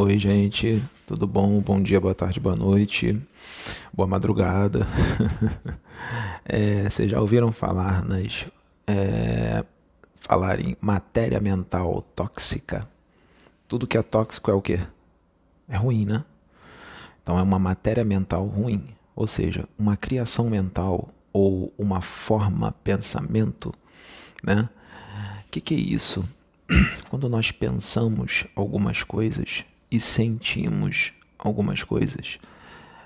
Oi, gente, tudo bom? Bom dia, boa tarde, boa noite, boa madrugada. Vocês já ouviram falar em matéria mental tóxica? Tudo que é tóxico é o quê? É ruim, né? Então é uma matéria mental ruim, ou seja, uma criação mental ou uma forma pensamento, né? O que é isso? Quando nós pensamos algumas coisas e sentimos algumas coisas,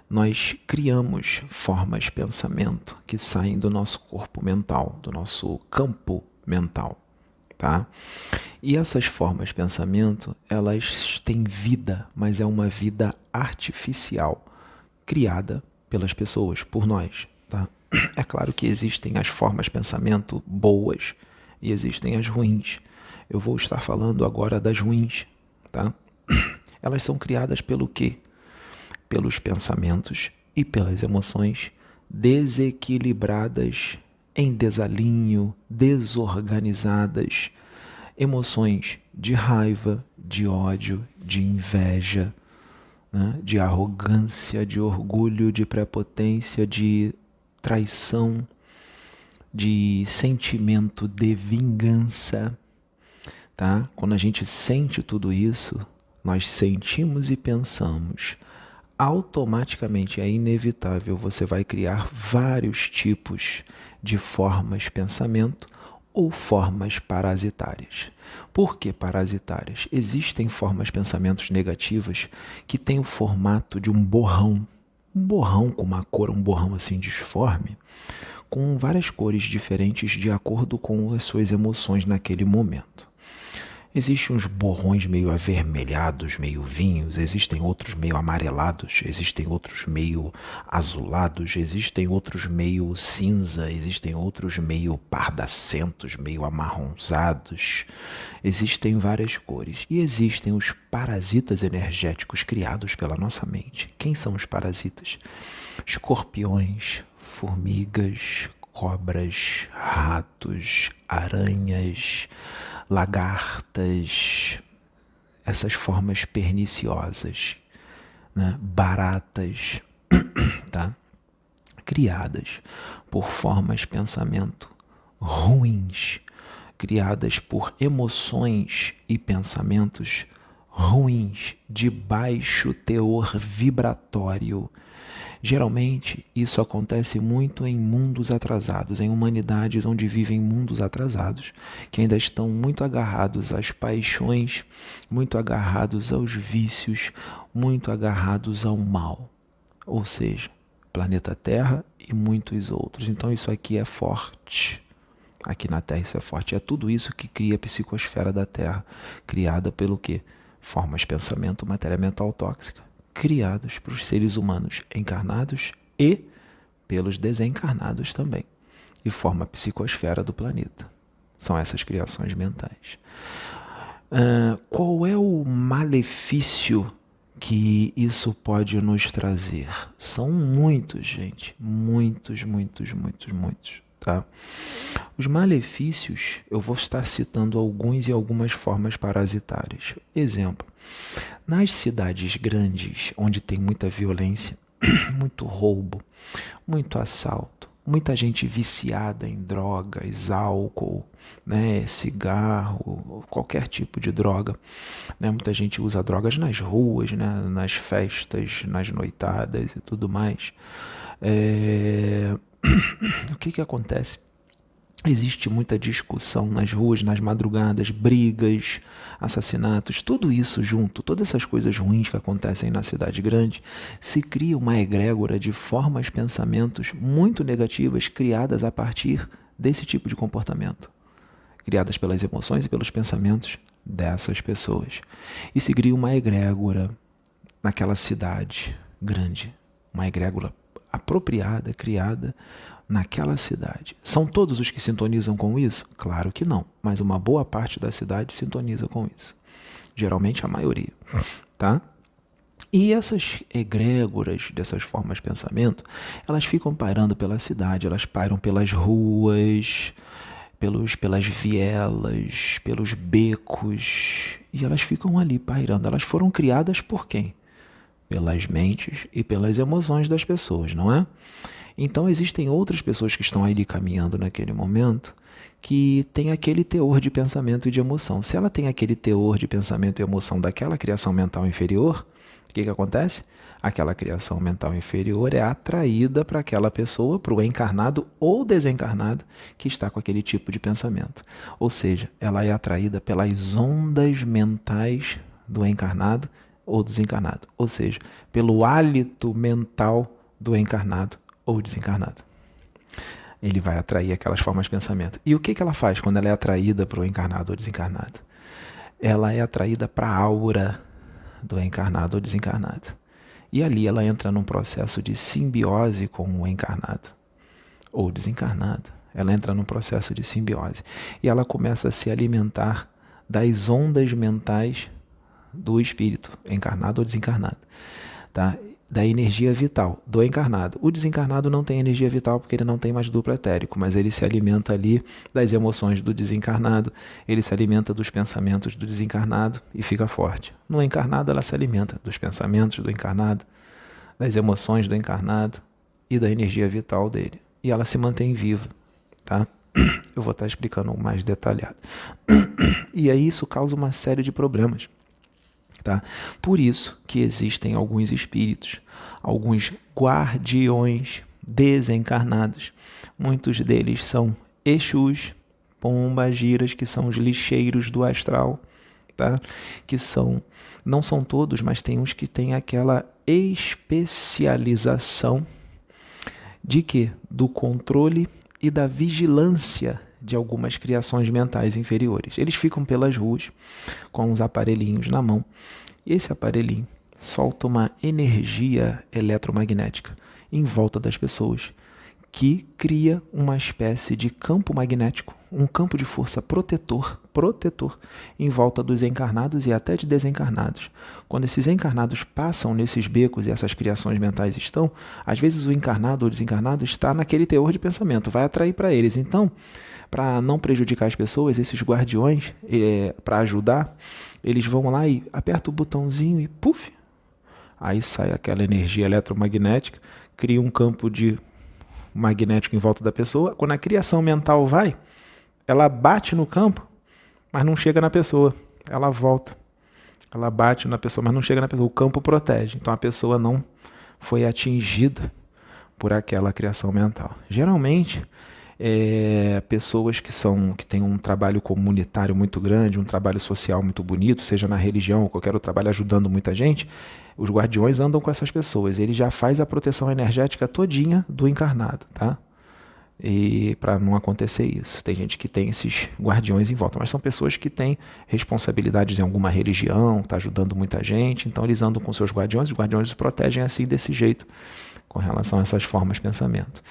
nós criamos formas de pensamento que saem do nosso corpo mental, do nosso campo mental, tá? E essas formas de pensamento, elas têm vida, mas é uma vida artificial, criada pelas pessoas, por nós, tá? É claro que existem as formas de pensamento boas e existem as ruins. Eu vou estar falando agora das ruins, tá? Elas são criadas pelo quê? Pelos pensamentos e pelas emoções desequilibradas, em desalinho, desorganizadas. Emoções de raiva, de ódio, de inveja, né? De arrogância, de orgulho, de prepotência, de traição, de sentimento de vingança. Tá? Quando a gente sente tudo isso, nós sentimos e pensamos. Automaticamente é inevitável, você vai criar vários tipos de formas de pensamento ou formas parasitárias. Por que parasitárias? Existem formas de pensamentos negativas que têm o formato de um borrão. Um borrão com uma cor, um borrão assim disforme, com várias cores diferentes de acordo com as suas emoções naquele momento. Existem uns borrões meio avermelhados, meio vinhos, existem outros meio amarelados, existem outros meio azulados, existem outros meio cinza, existem outros meio pardacentos, meio amarronzados. Existem várias cores. E existem os parasitas energéticos criados pela nossa mente. Quem são os parasitas? Escorpiões, formigas, cobras, ratos, aranhas, lagartas, essas formas perniciosas, né? Baratas, tá? Criadas por formas de pensamento ruins, criadas por emoções e pensamentos ruins, de baixo teor vibratório. Geralmente, isso acontece muito em mundos atrasados, em humanidades onde vivem mundos atrasados, que ainda estão muito agarrados às paixões, muito agarrados aos vícios, muito agarrados ao mal. Ou seja, planeta Terra e muitos outros. Então isso aqui é forte. Aqui na Terra isso é forte. É tudo isso que cria a psicosfera da Terra, criada pelo quê? Formas de pensamento, matéria mental tóxica, criados para os seres humanos encarnados e pelos desencarnados também, e forma a psicosfera do planeta. São essas criações mentais. Qual é o malefício que isso pode nos trazer? São muitos, gente. Muitos. Tá? Os malefícios, eu vou estar citando alguns e algumas formas parasitárias. Exemplo, nas cidades grandes, onde tem muita violência, muito roubo, muito assalto, muita gente viciada em drogas, álcool, né, cigarro, qualquer tipo de droga, né? Muita gente usa drogas nas ruas, né, nas festas, nas noitadas e tudo mais. O que acontece? Existe muita discussão nas ruas, nas madrugadas, brigas, assassinatos, tudo isso junto, todas essas coisas ruins que acontecem na cidade grande, se cria uma egrégora de formas de pensamentos muito negativas criadas a partir desse tipo de comportamento, criadas pelas emoções e pelos pensamentos dessas pessoas. E se cria uma egrégora naquela cidade grande, uma egrégora apropriada, criada naquela cidade. São todos os que sintonizam com isso? Claro que não, mas uma boa parte da cidade sintoniza com isso. Geralmente a maioria, tá? E essas egrégoras dessas formas de pensamento, elas ficam pairando pela cidade, elas pairam pelas ruas, pelas vielas, pelos becos, e elas ficam ali pairando. Elas foram criadas por quem? Pelas mentes e pelas emoções das pessoas, não é? Então existem outras pessoas que estão ali caminhando naquele momento que tem aquele teor de pensamento e de emoção. Se ela tem aquele teor de pensamento e emoção daquela criação mental inferior, o que acontece? Aquela criação mental inferior é atraída para aquela pessoa, para o encarnado ou desencarnado que está com aquele tipo de pensamento. Ou seja, ela é atraída pelas ondas mentais do encarnado ou desencarnado. Ou seja, pelo hálito mental do encarnado ou desencarnado. Ele vai atrair aquelas formas de pensamento. E o que ela faz quando ela é atraída para o encarnado ou desencarnado? Ela é atraída para a aura do encarnado ou desencarnado. E ali ela entra num processo de simbiose com o encarnado ou desencarnado. Ela entra num processo de simbiose. E ela começa a se alimentar das ondas mentais do espírito, encarnado ou desencarnado. Tá? Da energia vital do encarnado. O desencarnado não tem energia vital porque ele não tem mais duplo etérico, mas ele se alimenta ali das emoções do desencarnado, ele se alimenta dos pensamentos do desencarnado e fica forte. No encarnado ela se alimenta dos pensamentos do encarnado, das emoções do encarnado e da energia vital dele. E ela se mantém viva, tá? Eu vou estar explicando mais detalhado. E aí isso causa uma série de problemas. Tá? Por isso que existem alguns espíritos, alguns guardiões desencarnados. Muitos deles são Exus, pombagiras, que são os lixeiros do astral, tá? Que não são todos, mas tem uns que têm aquela especialização de quê? Do controle e da vigilância de algumas criações mentais inferiores. Eles ficam pelas ruas com uns aparelhinhos na mão. E esse aparelhinho solta uma energia eletromagnética em volta das pessoas que cria uma espécie de campo magnético, um campo de força protetor em volta dos encarnados e até de desencarnados. Quando esses encarnados passam nesses becos e essas criações mentais estão, às vezes o encarnado ou desencarnado está naquele teor de pensamento, vai atrair para eles. Então, para não prejudicar as pessoas, esses guardiões, para ajudar, eles vão lá e apertam o botãozinho e puf, aí sai aquela energia eletromagnética, cria um campo de magnético em volta da pessoa. Quando a criação mental vai, ela bate no campo, mas não chega na pessoa. Ela volta. Ela bate na pessoa, mas não chega na pessoa. O campo protege. Então a pessoa não foi atingida por aquela criação mental. Geralmente, pessoas que têm um trabalho comunitário muito grande, um trabalho social muito bonito, seja na religião ou qualquer outro trabalho ajudando muita gente, os guardiões andam com essas pessoas. Ele já faz a proteção energética todinha do encarnado, tá? E para não acontecer isso. Tem gente que tem esses guardiões em volta, mas são pessoas que têm responsabilidades em alguma religião, tá ajudando muita gente, então eles andam com seus guardiões, os guardiões os protegem assim, desse jeito, com relação a essas formas de pensamento.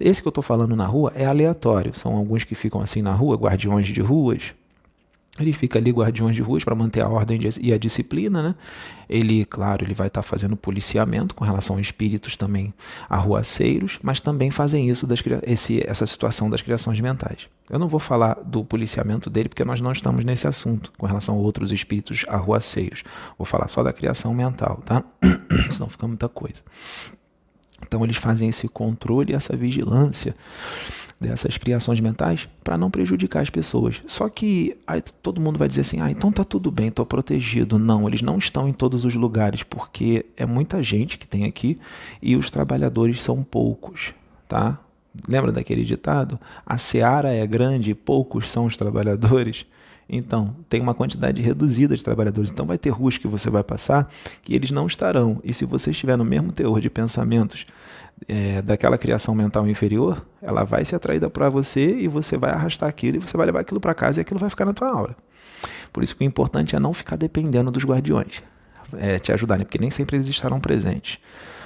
Esse que eu estou falando na rua é aleatório, são alguns que ficam assim na rua, guardiões de ruas. Ele fica ali, guardiões de ruas, para manter a ordem e a disciplina, né? Ele, claro, ele vai estar fazendo policiamento com relação a espíritos também arruaceiros, mas também fazem isso, essa situação das criações mentais. Eu não vou falar do policiamento dele, porque nós não estamos nesse assunto, com relação a outros espíritos arruaceiros. Vou falar só da criação mental, tá? Senão fica muita coisa. Então eles fazem esse controle, essa vigilância dessas criações mentais para não prejudicar as pessoas. Só que aí todo mundo vai dizer assim, então tá tudo bem, tô protegido. Não, eles não estão em todos os lugares, porque é muita gente que tem aqui e os trabalhadores são poucos, tá? Lembra daquele ditado? A seara é grande e poucos são os trabalhadores. Então, tem uma quantidade reduzida de trabalhadores. Então, vai ter ruas que você vai passar que eles não estarão. E se você estiver no mesmo teor de pensamentos daquela criação mental inferior, ela vai ser atraída para você e você vai arrastar aquilo e você vai levar aquilo para casa e aquilo vai ficar na tua aura. Por isso que o importante é não ficar dependendo dos guardiões, te ajudarem, porque nem sempre eles estarão presentes.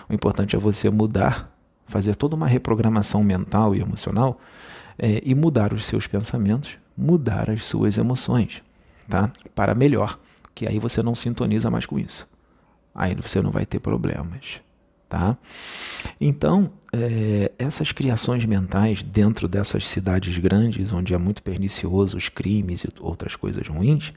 O importante é você mudar, fazer toda uma reprogramação mental e emocional e mudar os seus pensamentos, mudar as suas emoções, tá? Para melhor, que aí você não sintoniza mais com isso. Aí você não vai ter problemas, tá? Então, essas criações mentais dentro dessas cidades grandes, onde é muito pernicioso os crimes e outras coisas ruins,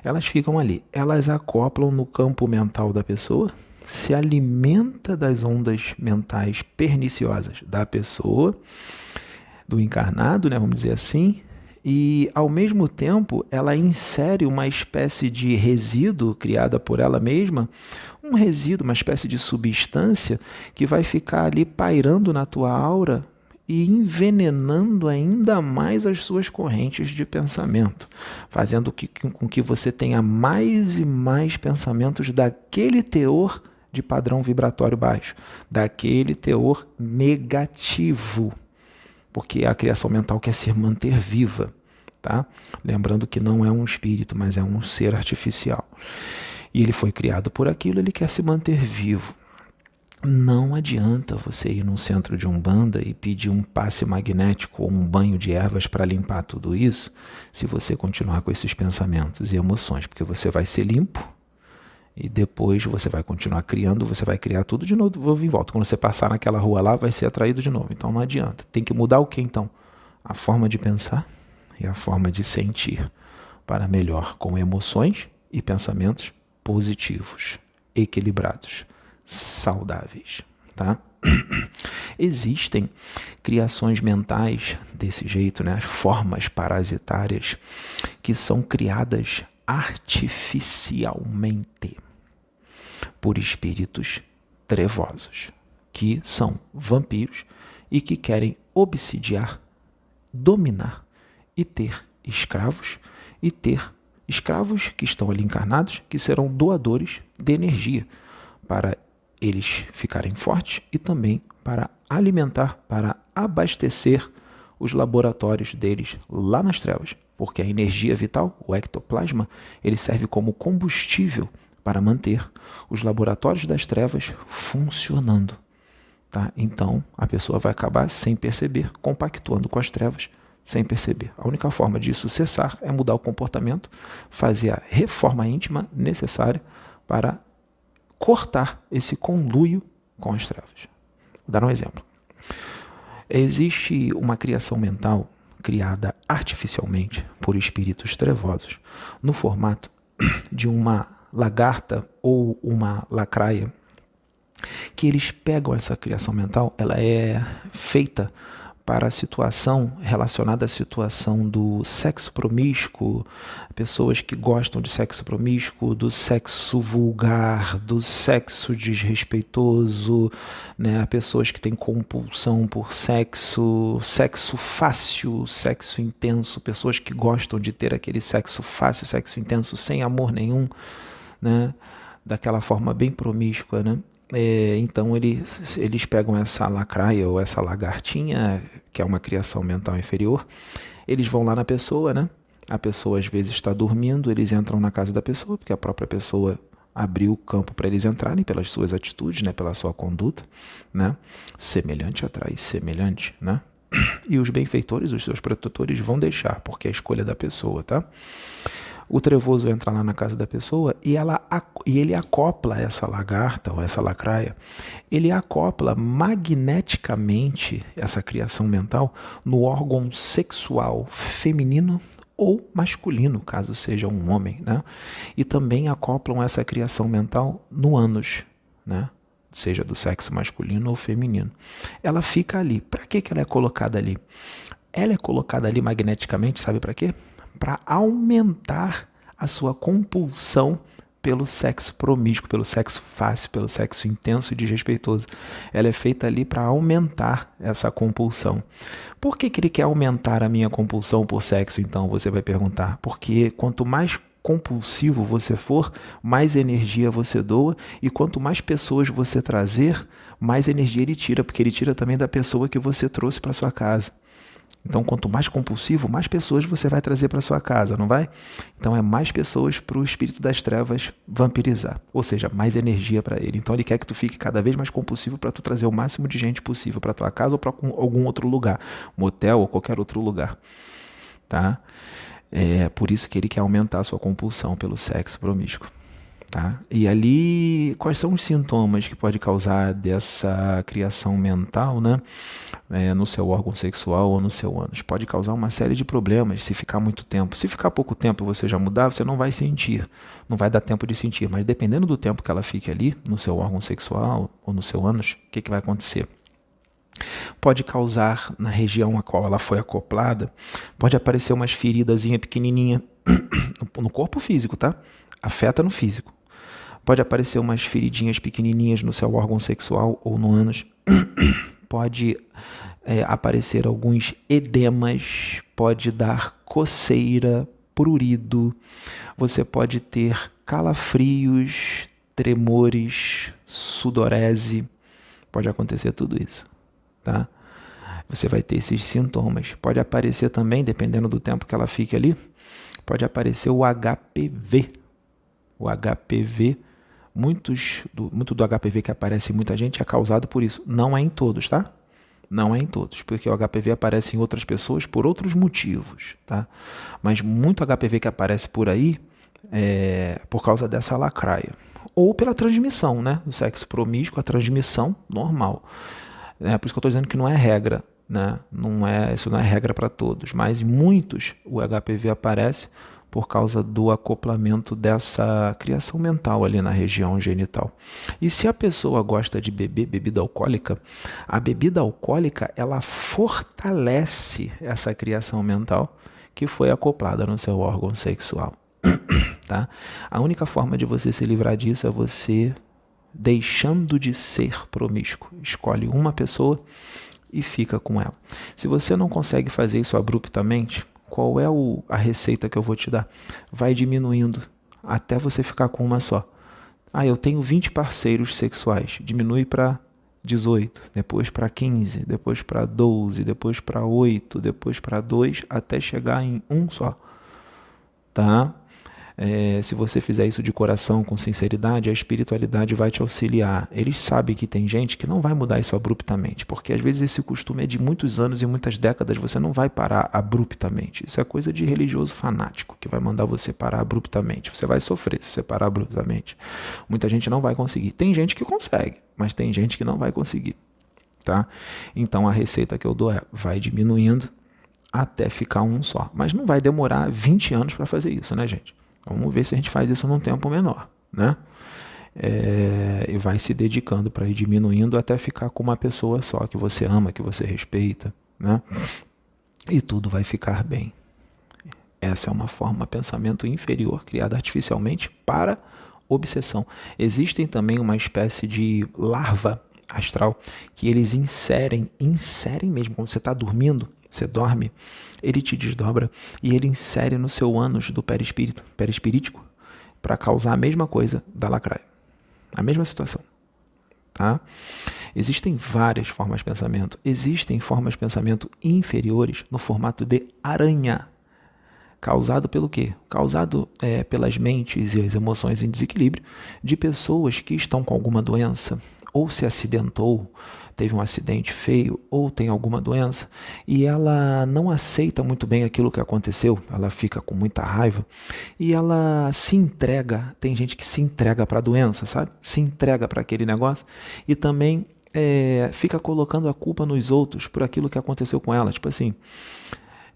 elas ficam ali. Elas acoplam no campo mental da pessoa, se alimenta das ondas mentais perniciosas da pessoa, do encarnado, né, vamos dizer assim, e ao mesmo tempo ela insere uma espécie de resíduo criada por ela mesma, um resíduo, uma espécie de substância que vai ficar ali pairando na tua aura e envenenando ainda mais as suas correntes de pensamento, fazendo com que você tenha mais e mais pensamentos daquele teor de padrão vibratório baixo, daquele teor negativo, porque a criação mental quer se manter viva, tá? Lembrando que não é um espírito, mas é um ser artificial. E ele foi criado por aquilo, ele quer se manter vivo. Não adianta você ir num centro de Umbanda e pedir um passe magnético ou um banho de ervas para limpar tudo isso, se você continuar com esses pensamentos e emoções, porque você vai ser limpo e depois você vai continuar criando, você vai criar tudo de novo em volta. Quando você passar naquela rua lá, vai ser atraído de novo. Então não adianta. Tem que mudar o que então? A forma de pensar e a forma de sentir para melhor, com emoções e pensamentos positivos, equilibrados, saudáveis, tá? Existem criações mentais desse jeito, né? As formas parasitárias que são criadas artificialmente por espíritos trevosos, que são vampiros e que querem obsidiar, dominar e ter escravos que estão ali encarnados, que serão doadores de energia para eles ficarem fortes e também para alimentar, para abastecer os laboratórios deles lá nas trevas, porque a energia vital, o ectoplasma, ele serve como combustível para manter os laboratórios das trevas funcionando, tá? Então, a pessoa vai acabar sem perceber, compactuando com as trevas, sem perceber. A única forma disso cessar é mudar o comportamento, fazer a reforma íntima necessária para cortar esse conluio com as trevas. Vou dar um exemplo. Existe uma criação mental criada artificialmente por espíritos trevosos no formato de uma lagarta ou uma lacraia, que eles pegam essa criação mental, ela é feita para a situação relacionada à situação do sexo promíscuo, pessoas que gostam de sexo promíscuo, do sexo vulgar, do sexo desrespeitoso, né? Pessoas que têm compulsão por sexo, sexo fácil, sexo intenso, pessoas que gostam de ter aquele sexo fácil, sexo intenso, sem amor nenhum, né? Daquela forma bem promíscua, né? Então eles pegam essa lacraia ou essa lagartinha, que é uma criação mental inferior, eles vão lá na pessoa, né? A pessoa às vezes está dormindo, eles entram na casa da pessoa, porque a própria pessoa abriu o campo para eles entrarem pelas suas atitudes, né? Pela sua conduta, né? Semelhante atrai semelhante, né? E os benfeitores, os seus protetores vão deixar, porque é a escolha da pessoa, tá? O trevoso entra lá na casa da pessoa e ele acopla essa lagarta ou essa lacraia, ele acopla magneticamente essa criação mental no órgão sexual feminino ou masculino, caso seja um homem, né? E também acoplam essa criação mental no ânus, né? Seja do sexo masculino ou feminino. Ela fica ali. Para que ela é colocada ali? Ela é colocada ali magneticamente, sabe para quê? Para aumentar a sua compulsão pelo sexo promíscuo, pelo sexo fácil, pelo sexo intenso e desrespeitoso. Ela é feita ali para aumentar essa compulsão. Por que ele quer aumentar a minha compulsão por sexo, então? Você vai perguntar. Porque quanto mais compulsivo você for, mais energia você doa, e quanto mais pessoas você trazer, mais energia ele tira, porque ele tira também da pessoa que você trouxe para sua casa. Então, quanto mais compulsivo, mais pessoas você vai trazer para sua casa, não vai? Então, é mais pessoas para o espírito das trevas vampirizar, ou seja, mais energia para ele. Então, ele quer que tu fique cada vez mais compulsivo para tu trazer o máximo de gente possível para tua casa ou para algum outro lugar, motel ou qualquer outro lugar, tá? É por isso que ele quer aumentar a sua compulsão pelo sexo promíscuo, Tá? E ali, quais são os sintomas que pode causar dessa criação mental, né? No seu órgão sexual ou no seu ânus? Pode causar uma série de problemas se ficar muito tempo. Se ficar pouco tempo e você já mudar, você não vai sentir, não vai dar tempo de sentir. Mas dependendo do tempo que ela fique ali, no seu órgão sexual ou no seu ânus, o que vai acontecer? Pode causar, na região a qual ela foi acoplada, pode aparecer umas feridazinhas pequenininhas no corpo físico, tá? Afeta no físico. Pode aparecer umas feridinhas pequenininhas no seu órgão sexual ou no ânus. Pode aparecer alguns edemas, pode dar coceira, prurido. Você pode ter calafrios, tremores, sudorese. Pode acontecer tudo isso, tá? Você vai ter esses sintomas. Pode aparecer também, dependendo do tempo que ela fique ali, pode aparecer o HPV. O HPV, muito do HPV que aparece em muita gente é causado por isso. Não é em todos, tá? Não é em todos, porque o HPV aparece em outras pessoas por outros motivos, tá? Mas muito HPV que aparece por aí é por causa dessa lacraia. Ou pela transmissão, né? Do sexo promíscuo, a transmissão normal. Por isso que eu estou dizendo que não é regra, né? Isso não é regra para todos, mas em muitos o HPV aparece por causa do acoplamento dessa criação mental ali na região genital. E se a pessoa gosta de beber bebida alcoólica, a bebida alcoólica ela fortalece essa criação mental que foi acoplada no seu órgão sexual. Tá? A única forma de você se livrar disso é você deixando de ser promíscuo. Escolhe uma pessoa e fica com ela. Se você não consegue fazer isso abruptamente, qual é a receita que eu vou te dar? Vai diminuindo até você ficar com uma só. Eu tenho 20 parceiros sexuais. Diminui para 18, depois para 15, depois para 12, depois para 8, depois para 2, até chegar em um só. Tá? Se você fizer isso de coração, com sinceridade, a espiritualidade vai te auxiliar. Eles sabem que tem gente que não vai mudar isso abruptamente, porque às vezes esse costume é de muitos anos e muitas décadas, você não vai parar abruptamente. Isso é coisa de religioso fanático, que vai mandar você parar abruptamente. Você vai sofrer se você parar abruptamente. Muita gente não vai conseguir. Tem gente que consegue, mas tem gente que não vai conseguir. Tá? Então a receita que eu dou vai diminuindo até ficar um só. Mas não vai demorar 20 anos para fazer isso, né, gente? Vamos ver se a gente faz isso num tempo menor, né? E vai se dedicando para ir diminuindo até ficar com uma pessoa só, que você ama, que você respeita, né? E tudo vai ficar bem. Essa é uma forma, pensamento inferior, criada artificialmente para obsessão. Existem também uma espécie de larva astral que eles inserem mesmo, quando você está dormindo, você dorme, ele te desdobra e ele insere no seu ânus do perispirítico para causar a mesma coisa da lacraia. A mesma situação. Tá? Existem várias formas de pensamento. Existem formas de pensamento inferiores no formato de aranha. Causado pelo quê? Causado pelas mentes e as emoções em desequilíbrio de pessoas que estão com alguma doença, ou se acidentou, teve um acidente feio, ou tem alguma doença, e ela não aceita muito bem aquilo que aconteceu, ela fica com muita raiva, e ela se entrega, tem gente que se entrega para a doença, sabe? Se entrega para aquele negócio, e também fica colocando a culpa nos outros por aquilo que aconteceu com ela, tipo assim,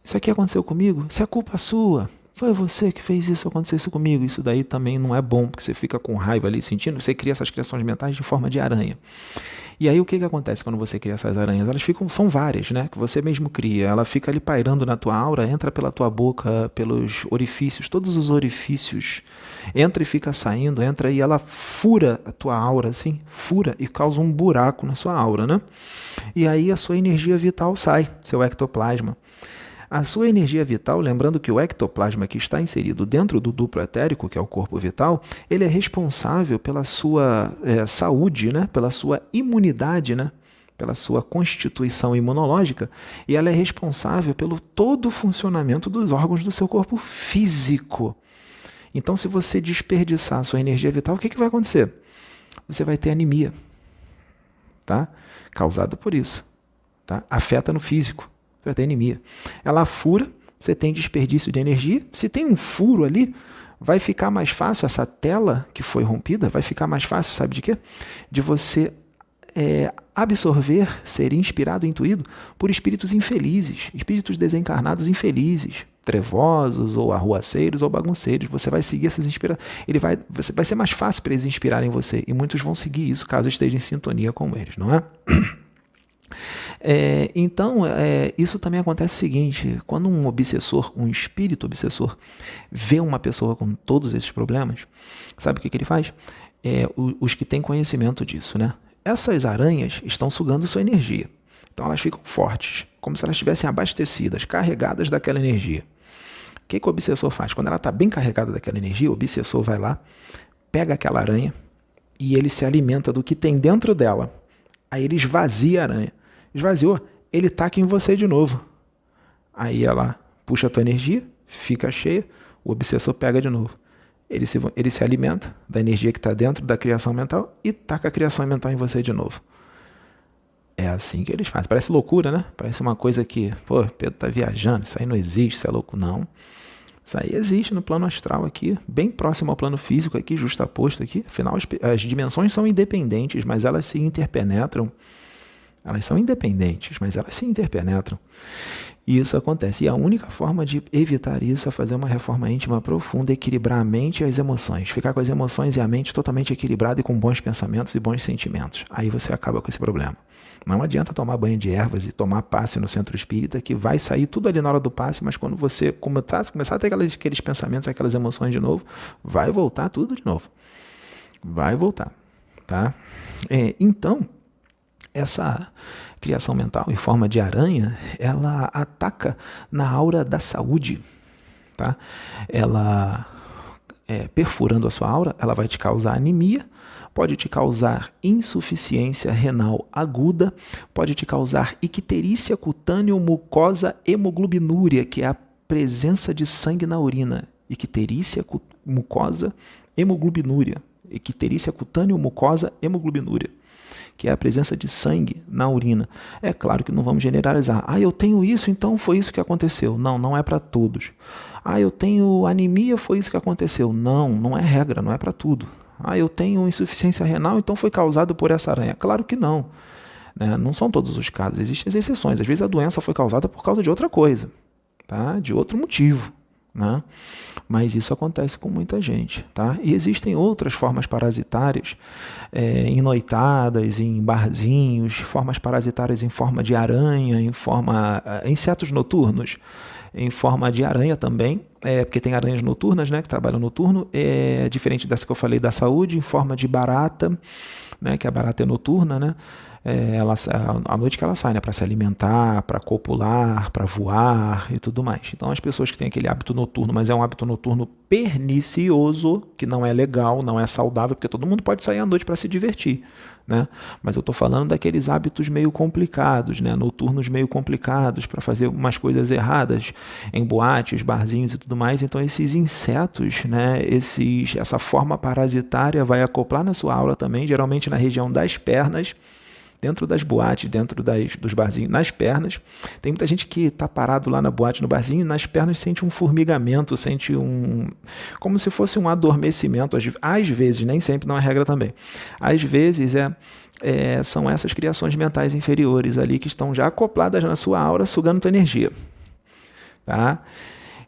isso aqui aconteceu comigo, isso é culpa sua. Foi você que fez isso acontecer isso comigo. Isso daí também não é bom, porque você fica com raiva ali sentindo, você cria essas criações mentais de forma de aranha. E aí o que acontece quando você cria essas aranhas? Elas são várias, né? Que você mesmo cria. Ela fica ali pairando na tua aura, entra pela tua boca, pelos orifícios, todos os orifícios, entra e fica saindo, entra e ela fura a tua aura, assim, fura e causa um buraco na sua aura, né? E aí a sua energia vital sai, seu ectoplasma. A sua energia vital, lembrando que o ectoplasma que está inserido dentro do duplo etérico, que é o corpo vital, ele é responsável pela sua saúde, né? Pela sua imunidade, né? Pela sua constituição imunológica, e ela é responsável pelo todo o funcionamento dos órgãos do seu corpo físico. Então, se você desperdiçar a sua energia vital, o que vai acontecer? Você vai ter anemia, tá? Causada por isso, tá? Afeta no físico. Vai ter anemia. Ela fura, você tem desperdício de energia. Se tem um furo ali, vai ficar mais fácil, essa tela que foi rompida, vai ficar mais fácil, sabe de quê? De você absorver, ser inspirado, intuído por espíritos infelizes, espíritos desencarnados infelizes, trevosos, ou arruaceiros, ou bagunceiros. Você vai seguir essas inspirações. Vai ser mais fácil para eles inspirarem você, e muitos vão seguir isso caso esteja em sintonia com eles, não é? Então, isso também acontece o seguinte: quando um obsessor, um espírito obsessor, vê uma pessoa com todos esses problemas, sabe o que ele faz? Os que têm conhecimento disso, né? Essas aranhas estão sugando sua energia. Então elas ficam fortes, como se elas estivessem abastecidas, carregadas daquela energia. O que o obsessor faz? Quando ela está bem carregada daquela energia, o obsessor vai lá, pega aquela aranha e ele se alimenta do que tem dentro dela. Aí ele esvazia a aranha. Esvaziou, ele taca em você de novo. Aí ela puxa a tua energia, fica cheia, o obsessor pega de novo. Ele se alimenta da energia que está dentro da criação mental e taca a criação mental em você de novo. É assim que eles fazem. Parece loucura, né? Parece uma coisa que, Pedro tá viajando, isso aí não existe, isso é louco. Não. Isso aí existe no plano astral aqui, bem próximo ao plano físico aqui, justaposto aqui. Afinal, as dimensões são independentes, mas elas se interpenetram. Elas são independentes, mas elas se interpenetram. E isso acontece. E a única forma de evitar isso é fazer uma reforma íntima profunda, equilibrar a mente e as emoções. Ficar com as emoções e a mente totalmente equilibrada e com bons pensamentos e bons sentimentos. Aí você acaba com esse problema. Não adianta tomar banho de ervas e tomar passe no centro espírita, que vai sair tudo ali na hora do passe, mas quando você começar a ter aqueles pensamentos, aquelas emoções de novo, vai voltar tudo de novo. Vai voltar. Tá? Então, essa criação mental em forma de aranha, ela ataca na aura da saúde, tá? Ela, perfurando a sua aura, ela vai te causar anemia, pode te causar insuficiência renal aguda, pode te causar icterícia cutâneo mucosa hemoglobinúria, que é a presença de sangue na urina. Icterícia mucosa hemoglobinúria. Icterícia cutâneo mucosa hemoglobinúria, que é a presença de sangue na urina. É claro que não vamos generalizar. Eu tenho isso, então foi isso que aconteceu. Não, não é para todos. Eu tenho anemia, foi isso que aconteceu. Não, não é regra, não é para tudo. Eu tenho insuficiência renal, então foi causado por essa aranha. Claro que não. Né? Não são todos os casos, existem as exceções. Às vezes a doença foi causada por causa de outra coisa, tá? De outro motivo. Né? Mas isso acontece com muita gente, tá? E existem outras formas parasitárias, em noitadas, em barzinhos, formas parasitárias em forma de aranha, insetos noturnos, em forma de aranha também, porque tem aranhas noturnas, né, que trabalham noturno, diferente dessa que eu falei da saúde, em forma de barata, né, que a barata é noturna, né? À noite que ela sai, né, para se alimentar, para copular, para voar e tudo mais. Então as pessoas que têm aquele hábito noturno, mas é um hábito noturno pernicioso, que não é legal, não é saudável, porque todo mundo pode sair à noite para se divertir, né? Mas eu estou falando daqueles hábitos meio complicados, né, noturnos meio complicados, para fazer umas coisas erradas em boates, barzinhos e tudo mais. Então esses insetos, né, essa forma parasitária vai acoplar na sua aura também, geralmente na região das pernas, dentro das boates, dentro dos barzinhos, nas pernas. Tem muita gente que está parado lá na boate, no barzinho, e nas pernas sente um formigamento, sente como se fosse um adormecimento. Às vezes, nem sempre, não é regra também. Às vezes são essas criações mentais inferiores ali que estão já acopladas na sua aura, sugando tua energia. Tá?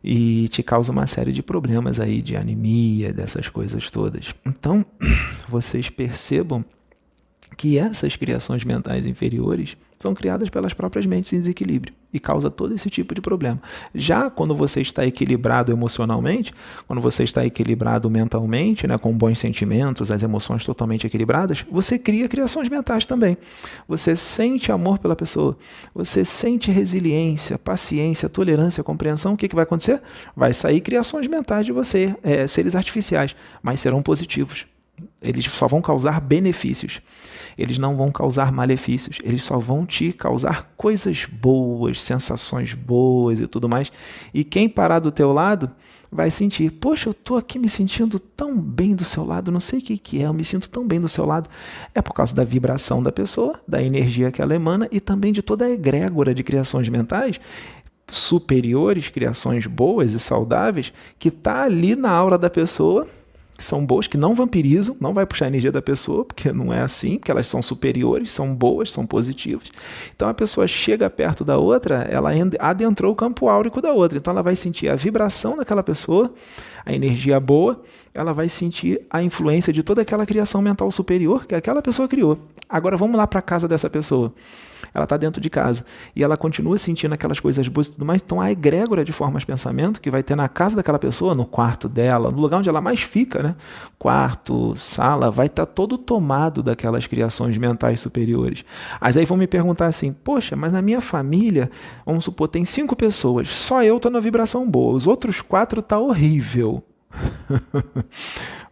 E te causa uma série de problemas aí, de anemia, dessas coisas todas. Então, vocês percebam que essas criações mentais inferiores são criadas pelas próprias mentes em desequilíbrio e causa todo esse tipo de problema. Já quando você está equilibrado emocionalmente, quando você está equilibrado mentalmente, né, com bons sentimentos, as emoções totalmente equilibradas, você cria criações mentais também. Você sente amor pela pessoa, você sente resiliência, paciência, tolerância, compreensão. O que vai acontecer? Vai sair criações mentais de você, seres artificiais, mas serão positivos. Eles só vão causar benefícios. Eles não vão causar malefícios. Eles só vão te causar coisas boas, sensações boas e tudo mais. E quem parar do teu lado vai sentir: poxa, eu estou aqui me sentindo tão bem do seu lado, não sei o que é, eu me sinto tão bem do seu lado. É por causa da vibração da pessoa, da energia que ela emana e também de toda a egrégora de criações mentais superiores, criações boas e saudáveis, que está ali na aura da pessoa, que são boas, que não vampirizam, não vai puxar a energia da pessoa, porque não é assim, porque elas são superiores, são boas, são positivas. Então a pessoa chega perto da outra, ela adentrou o campo áurico da outra, então ela vai sentir a vibração daquela pessoa, a energia boa, ela vai sentir a influência de toda aquela criação mental superior que aquela pessoa criou. Agora vamos lá para a casa dessa pessoa. Ela está dentro de casa e ela continua sentindo aquelas coisas boas e tudo mais. Então a egrégora de formas de pensamento que vai ter na casa daquela pessoa, no quarto dela, no lugar onde ela mais fica, né? Quarto, sala, vai estar todo tomado daquelas criações mentais superiores. Mas aí vão me perguntar assim, poxa, mas na minha família, vamos supor, tem 5 pessoas, só eu estou na vibração boa, os outros 4 tá horrível.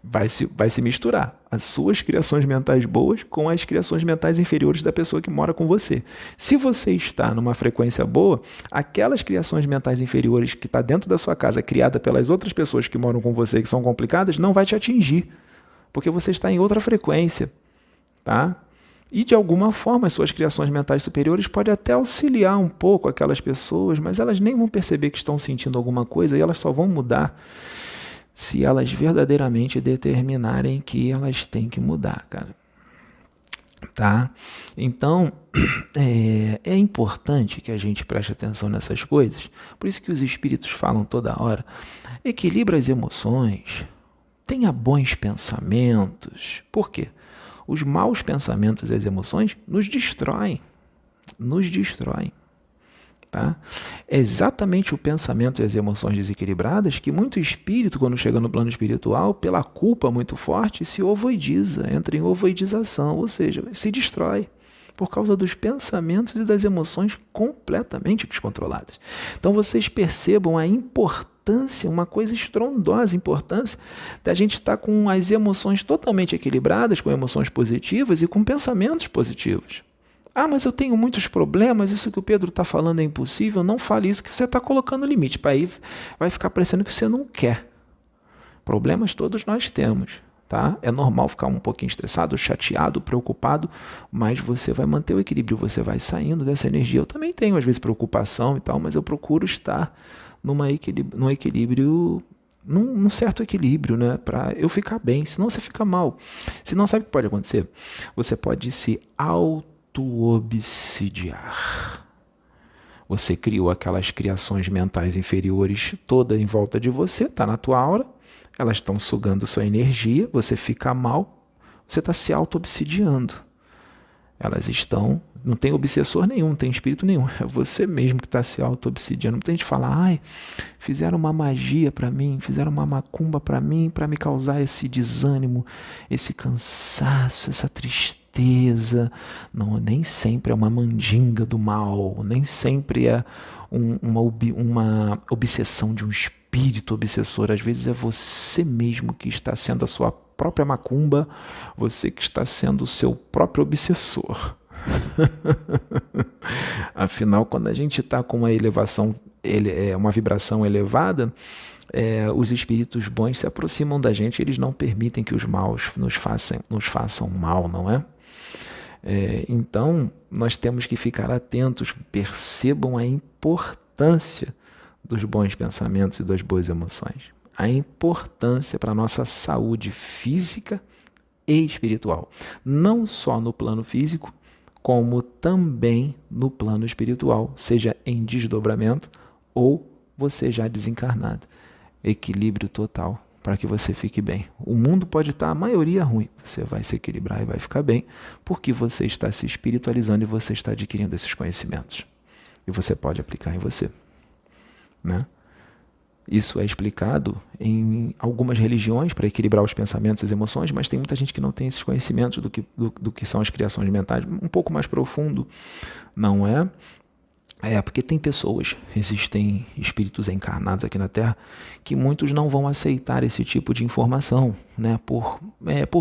Vai se misturar as suas criações mentais boas com as criações mentais inferiores da pessoa que mora com você. Se você está numa frequência boa, aquelas criações mentais inferiores que está dentro da sua casa, criada pelas outras pessoas que moram com você, que são complicadas, não vai te atingir, porque você está em outra frequência, tá? E de alguma forma as suas criações mentais superiores podem até auxiliar um pouco aquelas pessoas, mas elas nem vão perceber que estão sentindo alguma coisa e elas só vão mudar se elas verdadeiramente determinarem que elas têm que mudar, cara. Tá? Então, é importante que a gente preste atenção nessas coisas. Por isso que os espíritos falam toda hora. Equilibra as emoções. Tenha bons pensamentos. Por quê? Os maus pensamentos e as emoções nos destroem. Nos destroem. Tá? É exatamente o pensamento e as emoções desequilibradas que muito espírito, quando chega no plano espiritual, pela culpa muito forte, se ovoidiza, entra em ovoidização, ou seja, se destrói por causa dos pensamentos e das emoções completamente descontroladas. Então vocês percebam a importância, uma coisa estrondosa, a importância da gente estar com as emoções totalmente equilibradas, com emoções positivas e com pensamentos positivos. Ah, mas eu tenho muitos problemas, isso que o Pedro está falando é impossível. Não fale isso, que você está colocando limite. Para aí vai ficar parecendo que você não quer. Problemas todos nós temos, tá? É normal ficar um pouquinho estressado, chateado, preocupado, mas você vai manter o equilíbrio, você vai saindo dessa energia. Eu também tenho, às vezes, preocupação e tal, mas eu procuro estar num equilíbrio, num certo equilíbrio, né? Para eu ficar bem, senão você fica mal. Senão, sabe o que pode acontecer? Você pode se auto-obsidiar. Você criou aquelas criações mentais inferiores toda em volta de você, está na tua aura, elas estão sugando sua energia, você fica mal, você está se auto-obsidiando. Elas estão, não tem obsessor nenhum, não tem espírito nenhum, é você mesmo que está se auto-obsidiando. Muita gente fala, ai, fizeram uma magia para mim, fizeram uma macumba para mim, para me causar esse desânimo, esse cansaço, essa tristeza. Não, nem sempre é uma mandinga do mal, nem sempre é uma obsessão de um espírito obsessor. Às vezes é você mesmo que está sendo a sua própria macumba, você que está sendo o seu próprio obsessor. Afinal, quando a gente está com uma elevação, uma vibração elevada, os espíritos bons se aproximam da gente, eles não permitem que os maus nos façam mal, não é? Então, nós temos que ficar atentos, percebam a importância dos bons pensamentos e das boas emoções. A importância para a nossa saúde física e espiritual. Não só no plano físico, como também no plano espiritual, seja em desdobramento ou você já desencarnado. Equilíbrio total para que você fique bem. O mundo pode estar a maioria ruim, você vai se equilibrar e vai ficar bem, porque você está se espiritualizando e você está adquirindo esses conhecimentos. E você pode aplicar em você, né? Isso é explicado em algumas religiões para equilibrar os pensamentos e as emoções, mas tem muita gente que não tem esses conhecimentos do que são as criações mentais, um pouco mais profundo, não é? Porque tem pessoas, existem espíritos encarnados aqui na Terra, que muitos não vão aceitar esse tipo de informação, né? Por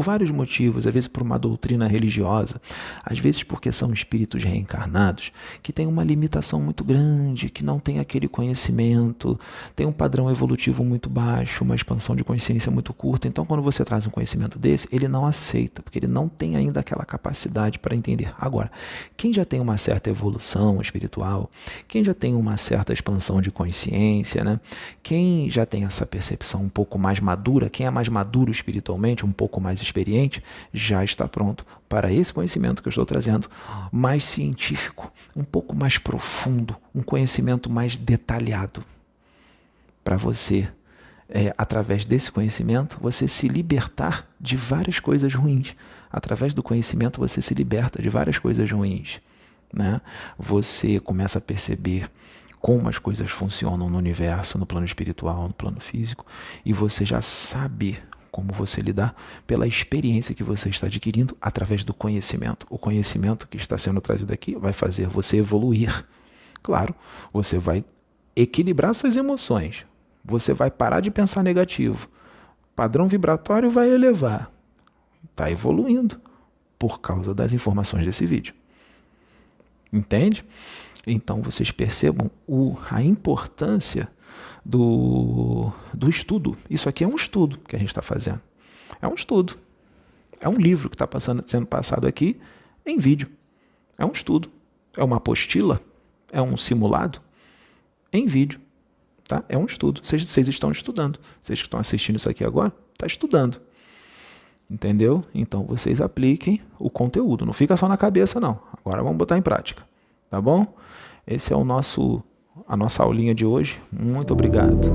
vários motivos, às vezes por uma doutrina religiosa, às vezes porque são espíritos reencarnados, que têm uma limitação muito grande, que não tem aquele conhecimento, tem um padrão evolutivo muito baixo, uma expansão de consciência muito curta. Então, quando você traz um conhecimento desse, ele não aceita, porque ele não tem ainda aquela capacidade para entender. Agora, quem já tem uma certa evolução espiritual, Quem já tem uma certa expansão de consciência, né? Quem já tem essa percepção um pouco mais madura, quem é mais maduro espiritualmente, um pouco mais experiente, já está pronto para esse conhecimento que eu estou trazendo, mais científico, um pouco mais profundo, um conhecimento mais detalhado, para você, através desse conhecimento, você se libertar de várias coisas ruins. Através do conhecimento, você se liberta de várias coisas ruins, né? Você começa a perceber como as coisas funcionam no universo, no plano espiritual, no plano físico, e você já sabe como você lidar pela experiência que você está adquirindo através do conhecimento. O conhecimento que está sendo trazido aqui vai fazer você evoluir. Claro, você vai equilibrar suas emoções. Você vai parar de pensar negativo. Padrão vibratório vai elevar. Está evoluindo por causa das informações desse vídeo. Entende? Então vocês percebam a importância do estudo. Isso aqui é um estudo que a gente está fazendo. É um estudo. É um livro que está sendo passado aqui em vídeo. É um estudo. É uma apostila. É um simulado em vídeo. Tá? É um estudo. Vocês estão estudando. Vocês que estão assistindo isso aqui agora, estão estudando. Entendeu? Então vocês apliquem o conteúdo. Não fica só na cabeça, não. Agora vamos botar em prática. Tá bom? Esse é a nossa aulinha de hoje. Muito obrigado.